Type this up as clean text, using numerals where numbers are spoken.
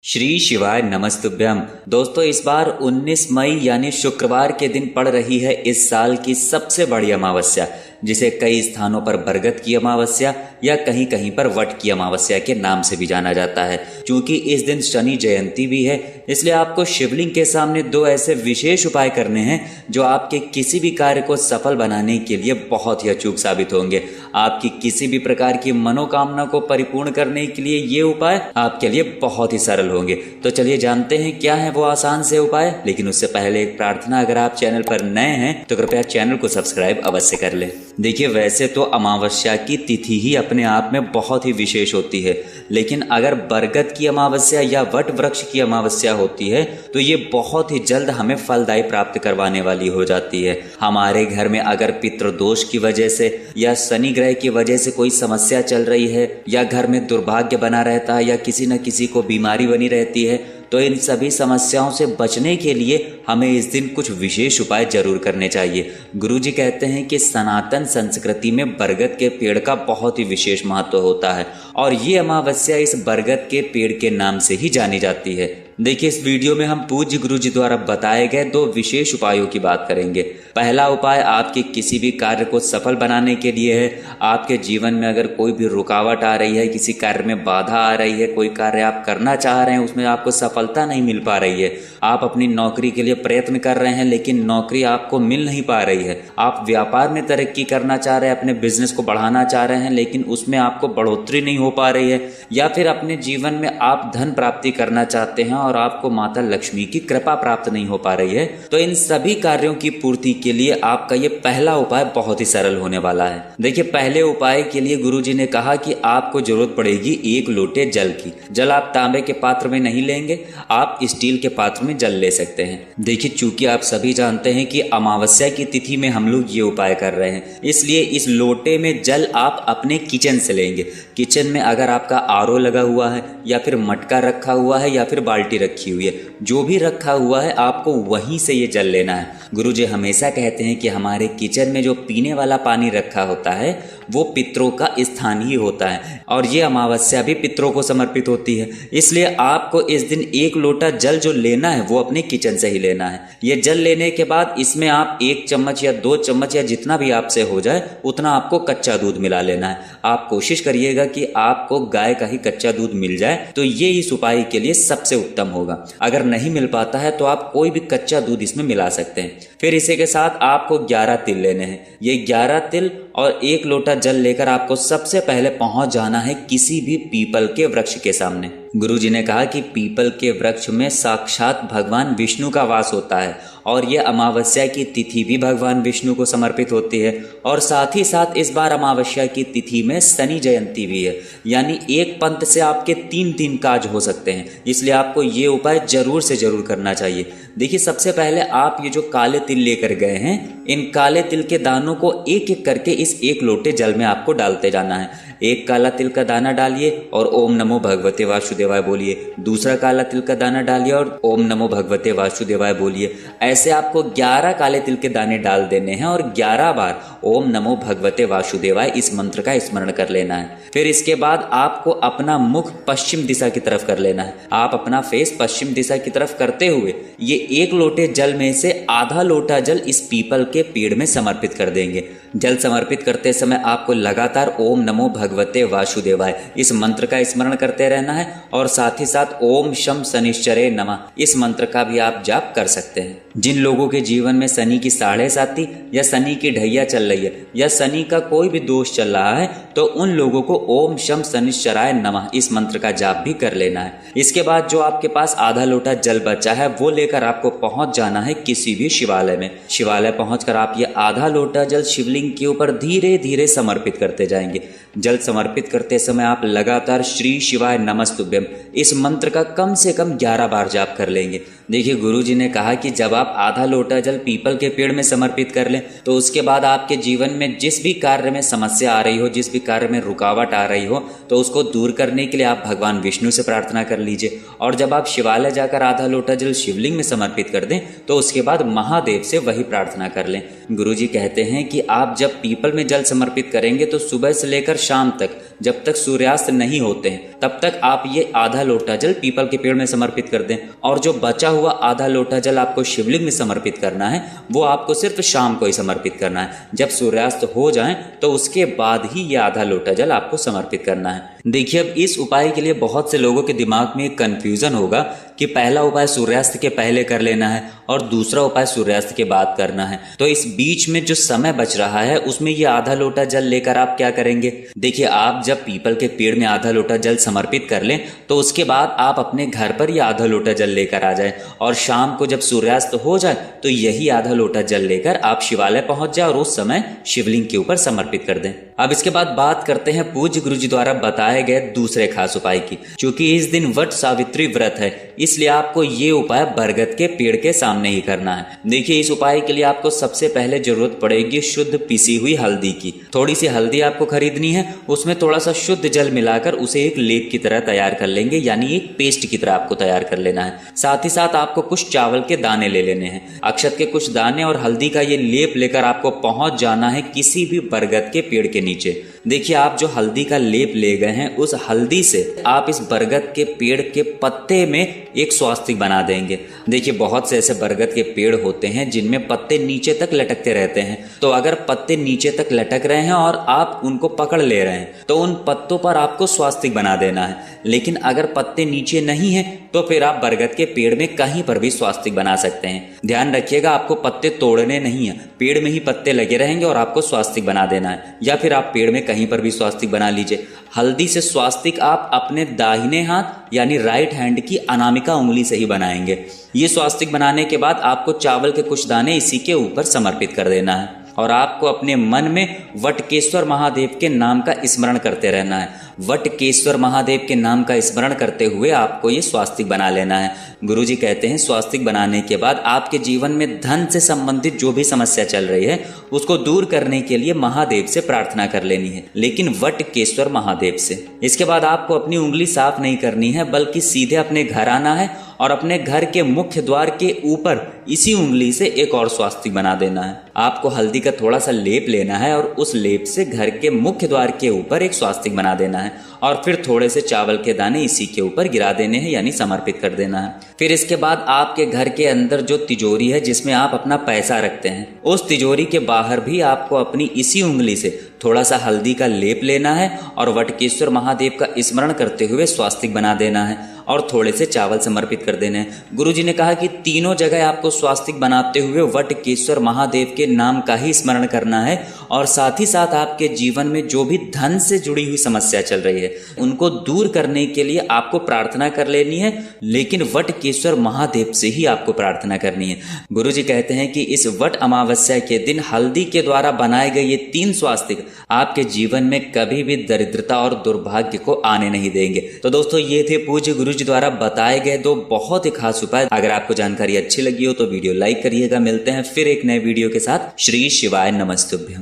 श्री शिवाय नमस्तुभ्यम। दोस्तों, इस बार 19 मई यानी शुक्रवार के दिन पड़ रही है इस साल की सबसे बड़ी अमावस्या, जिसे कई स्थानों पर बरगद की अमावस्या या कहीं कहीं पर वट की अमावस्या के नाम से भी जाना जाता है। क्योंकि इस दिन शनि जयंती भी है, इसलिए आपको शिवलिंग के सामने दो ऐसे विशेष उपाय करने हैं जो आपके किसी भी कार्य को सफल बनाने के लिए बहुत ही अचूक साबित होंगे। आपकी किसी भी प्रकार की मनोकामना को परिपूर्ण करने के लिए ये उपाय आपके लिए बहुत ही सरल होंगे। तो चलिए जानते हैं क्या है वो आसान से उपाय। लेकिन उससे पहले एक प्रार्थना, अगर आप चैनल पर नए हैं तो कृपया चैनल को सब्सक्राइब अवश्य कर लें। देखिए, वैसे तो अमावस्या की तिथि ही अपने आप में बहुत ही विशेष होती है, लेकिन अगर बरगद की अमावस्या या वट वृक्ष की अमावस्या होती है तो ये बहुत ही जल्द हमें फलदायी प्राप्त करवाने वाली हो जाती है। हमारे घर में अगर पितृदोष की वजह से या शनि ग्रह की वजह से कोई समस्या चल रही है, या घर में दुर्भाग्य बना रहता है, या किसी न किसी को बीमारी बनी रहती है, तो इन सभी समस्याओं से बचने के लिए हमें इस दिन कुछ विशेष उपाय जरूर करने चाहिए। गुरुजी कहते हैं कि सनातन संस्कृति में बरगद के पेड़ का बहुत ही विशेष महत्व होता है और ये अमावस्या इस बरगद के पेड़ के नाम से ही जानी जाती है। देखिए, इस वीडियो में हम पूज्य गुरुजी द्वारा बताए गए दो विशेष उपायों की बात करेंगे। पहला उपाय आपके किसी भी कार्य को सफल बनाने के लिए है। आपके जीवन में अगर कोई भी रुकावट आ रही है, किसी कार्य में बाधा आ रही है, कोई कार्य आप करना चाह रहे हैं उसमें आपको सफलता नहीं मिल पा रही है, आप अपनी नौकरी के लिए प्रयत्न कर रहे हैं लेकिन नौकरी आपको मिल नहीं पा रही है, आप व्यापार में तरक्की करना चाह रहे हैं, अपने बिजनेस को बढ़ाना चाह रहे हैं लेकिन उसमें आपको बढ़ोतरी नहीं हो पा रही है, या फिर अपने जीवन में आप धन प्राप्ति करना चाहते हैं और आपको माता लक्ष्मी की कृपा प्राप्त नहीं हो पा रही है, तो इन सभी कार्यों की पूर्ति के लिए आपका ये पहला उपाय बहुत ही सरल होने वाला है। देखिए, पहले उपाय के लिए गुरुजी ने कहा कि आपको जरूरत पड़ेगी 1 लोटे जल की। जल आप तांबे के पात्र में नहीं लेंगे, आप स्टील के पात्र में जल ले सकते हैं। देखिए, चूंकि आप सभी जानते हैं कि अमावस्या की तिथि में हम लोग ये उपाय कर रहे हैं, इसलिए इस लोटे में जल आप अपने किचन से लेंगे। किचन में अगर आपका आरओ लगा हुआ है, या फिर मटका रखा हुआ है, या फिर बाल्टी रखी हुई है, जो भी रखा हुआ है आपको वहीं से ये जल लेना है। गुरुजी हमेशा कहते हैं कि हमारे किचन में जो पीने वाला पानी रखा होता है वो पितरों का स्थान ही होता है और ये अमावस्या भी पितरों को समर्पित होती है। इसलिए आपको इस दिन 1 लोटा जल जो लेना है वो अपने किचन से ही लेना है। ये जल लेने के बाद इसमें आप 1 चम्मच या 2 चम्मच या जितना भी आपसे हो जाए उतना आपको कच्चा दूध मिला लेना है। आप कोशिश करिएगा कि आपको गाय का ही कच्चा दूध मिल जाए, तो ये इस उपाय के लिए सबसे उत्तम होगा। अगर नहीं मिल पाता है तो आप कोई भी कच्चा दूध इसमें मिला सकते हैं। फिर इसी के साथ आपको 11 तिल लेने हैं। ये 11 तिल और 1 लोटा जल लेकर आपको सबसे पहले पहुंच जाना है किसी भी पीपल के वृक्ष के सामने। गुरुजी ने कहा कि पीपल के वृक्ष में साक्षात भगवान विष्णु का वास होता है और ये अमावस्या की तिथि भी भगवान विष्णु को समर्पित होती है, और साथ ही साथ इस बार अमावस्या की तिथि में शनि जयंती भी है, यानी एक पंथ से आपके 3 काज हो सकते हैं। इसलिए आपको ये उपाय जरूर से जरूर करना चाहिए। देखिए, सबसे पहले आप ये जो काले तिल लेकर गए हैं, इन काले तिल के दानों को एक एक करके इस 1 लोटे जल में आपको डालते जाना है। एक काला तिल का दाना डालिए और ओम नमो भगवते वासुदेवाय बोलिए। दूसरा काला तिल का दाना डालिए और ओम नमो भगवते वासुदेवाय बोलिए। ऐसे आपको 11 काले तिल के दाने डाल देने हैं और 11 बार ओम नमो भगवते वासुदेवाय इस मंत्र का स्मरण कर लेना है। फिर इसके बाद आपको अपना मुख पश्चिम दिशा की तरफ कर लेना है। आप अपना फेस पश्चिम दिशा की तरफ करते हुए ये 1 लोटे जल में से आधा लोटा जल इस पीपल के पेड़ में समर्पित कर देंगे। जल समर्पित करते समय आपको लगातार ओम नमो भगवते वासुदेवाय इस मंत्र का स्मरण करते रहना है, और साथ ही साथ ओम शम शनिश्चरे नमः इस मंत्र का भी आप जाप कर सकते हैं। जिन लोगों के जीवन में शनि की 7.5 या शनि की ढैया चल रही है, या शनि का कोई भी दोष चल रहा है, तो उन लोगों को ओम शम शनिश्चराय नमः इस मंत्र का जाप भी कर लेना है। इसके बाद जो आपके पास आधा लोटा जल बचा है वो लेकर आपको पहुंच जाना है किसी भी शिवालय में। शिवालय पहुंचकर आप ये आधा लोटा जल शिवलिंग के ऊपर धीरे धीरे समर्पित करते जाएंगे। जल समर्पित करते समय आप लगातार श्री शिवाय नमस्तुभ्यम इस मंत्र का कम से कम 11 बार जाप कर लेंगे। देखिए, गुरुजी ने कहा कि जब आप आधा लोटा जल पीपल के पेड़ में समर्पित कर लें तो उसके बाद आपके जीवन में जिस भी कार्य में समस्या आ रही हो, जिस भी कार्य में रुकावट आ रही हो, तो उसको दूर करने के लिए आप भगवान विष्णु से प्रार्थना कर लीजिए। और जब आप शिवालय जाकर आधा लोटा जल शिवलिंग में समर्पित कर दें तो उसके बाद महादेव से वही प्रार्थना कर लें। गुरुजी कहते हैं कि आप जब पीपल में जल समर्पित करेंगे तो सुबह से लेकर शाम तक जब तक सूर्यास्त नहीं होते हैं तब तक आप ये आधा लोटा जल पीपल के पेड़ में समर्पित कर दें, और जो बचा हुआ आधा लोटा जल आपको शिवलिंग में समर्पित करना है वो आपको सिर्फ शाम को ही समर्पित करना है। जब सूर्यास्त हो जाए तो उसके बाद ही ये आधा लोटा जल आपको समर्पित करना है। देखिए, अब इस उपाय के लिए बहुत से लोगों के दिमाग में एक कंफ्यूजन होगा कि पहला उपाय सूर्यास्त के पहले कर लेना है और दूसरा उपाय सूर्यास्त के बाद करना है, तो इस बीच में जो समय बच रहा है उसमें ये आधा लोटा जल लेकर आप क्या करेंगे। देखिए, आप जब पीपल के पेड़ में आधा लोटा जल समर्पित कर लें तो उसके बाद आप अपने घर पर ये आधा लोटा जल लेकर आ जाए, और शाम को जब सूर्यास्त हो जाए तो यही आधा लोटा जल लेकर आप शिवालय पहुंच जाए और उस समय शिवलिंग के ऊपर समर्पित कर दें। अब इसके बाद बात करते हैं पूज्य गुरु जी द्वारा बताए गए दूसरे खास उपाय की। क्योंकि इस दिन वट सावित्री व्रत है, इसलिए आपको ये उपाय बरगद के पेड़ के सामने ही करना है। देखिए, इस उपाय के लिए आपको सबसे पहले जरूरत पड़ेगी शुद्ध पिसी हुई हल्दी की। थोड़ी सी हल्दी आपको खरीदनी है, उसमें थोड़ा सा शुद्ध जल मिलाकर उसे एक लेप की तरह तैयार कर लेंगे, यानी एक पेस्ट की तरह आपको तैयार कर लेना है। साथ ही साथ आपको कुछ चावल के दाने ले लेने हैं, अक्षत के कुछ दाने और हल्दी का ये लेप लेकर आपको पहुंच जाना है किसी भी बरगद के पेड़ के नीचे। देखिए, आप जो हल्दी का लेप ले गए हैं उस हल्दी से आप इस बरगद के पेड़ के पत्ते में एक स्वास्तिक बना देंगे। देखिए, बहुत से ऐसे बरगद के पेड़ होते हैं जिनमें पत्ते नीचे तक लटकते रहते हैं, तो अगर पत्ते नीचे तक लटक रहे हैं और आप उनको पकड़ ले रहे हैं तो उन पत्तों पर आपको स्वास्तिक बना देना है। लेकिन अगर पत्ते नीचे नहीं है तो फिर आप बरगद के पेड़ में कहीं पर भी स्वास्तिक बना सकते हैं। ध्यान रखिएगा, आपको पत्ते तोड़ने नहीं है, पेड़ में ही पत्ते लगे रहेंगे और आपको स्वास्तिक बना देना है, या फिर आप पेड़ में कहीं पर भी स्वास्तिक बना लीजिए। हल्दी से स्वास्तिक आप अपने दाहिने हाथ यानी राइट हैंड की अनामिका उंगली से ही बनाएंगे। ये स्वास्तिक बनाने के बाद आपको चावल के कुछ दाने इसी के ऊपर समर्पित कर देना है, और आपको अपने मन में वटकेश्वर महादेव के नाम का स्मरण करते रहना है। वटकेश्वर महादेव के नाम का स्मरण करते हुए आपको ये स्वास्तिक बना लेना है। गुरुजी कहते हैं, स्वास्तिक बनाने के बाद आपके जीवन में धन से संबंधित जो भी समस्या चल रही है उसको दूर करने के लिए महादेव से प्रार्थना कर लेनी है, लेकिन वटकेश्वर महादेव से। इसके बाद आपको अपनी उंगली साफ नहीं करनी है, बल्कि सीधे अपने घर आना है और अपने घर के मुख्य द्वार के ऊपर इसी उंगली से एक और स्वास्तिक बना देना है। आपको हल्दी का थोड़ा सा लेप लेना है और उस लेप से घर के मुख्य द्वार के ऊपर एक स्वास्तिक बना देना है, और फिर थोड़े से चावल के दाने इसी के ऊपर गिरा देने हैं, यानी समर्पित कर देना है। फिर इसके बाद आपके घर के अंदर जो तिजोरी है जिसमें आप अपना पैसा रखते हैं, उस तिजोरी के बाहर भी आपको अपनी इसी उंगली से थोड़ा सा हल्दी का लेप लेना है और वटकेश्वर महादेव का स्मरण करते हुए स्वास्तिक बना देना है और थोड़े से चावल समर्पित कर देने हैं। गुरुजी ने कहा कि तीनों जगह आपको स्वास्तिक बनाते हुए वटकेश्वर महादेव के नाम का ही स्मरण करना है, और साथ ही साथ आपके जीवन में जो भी धन से जुड़ी हुई समस्या चल रही है उनको दूर करने के लिए आपको प्रार्थना कर लेनी है, लेकिन वटकेश्वर महादेव से ही आपको प्रार्थना करनी है। गुरुजी कहते हैं कि इस वट अमावस्या के दिन हल्दी के द्वारा बनाए गए ये 3 स्वास्तिक आपके जीवन में कभी भी दरिद्रता और दुर्भाग्य को आने नहीं देंगे। तो दोस्तों, ये थे पूज्य गुरुजी द्वारा बताए गए 2 बहुत ही खास उपाय। अगर आपको जानकारी अच्छी लगी हो तो वीडियो लाइक करिएगा। मिलते हैं फिर एक नए वीडियो के साथ। श्री शिवाय नमस्तुभ्यम।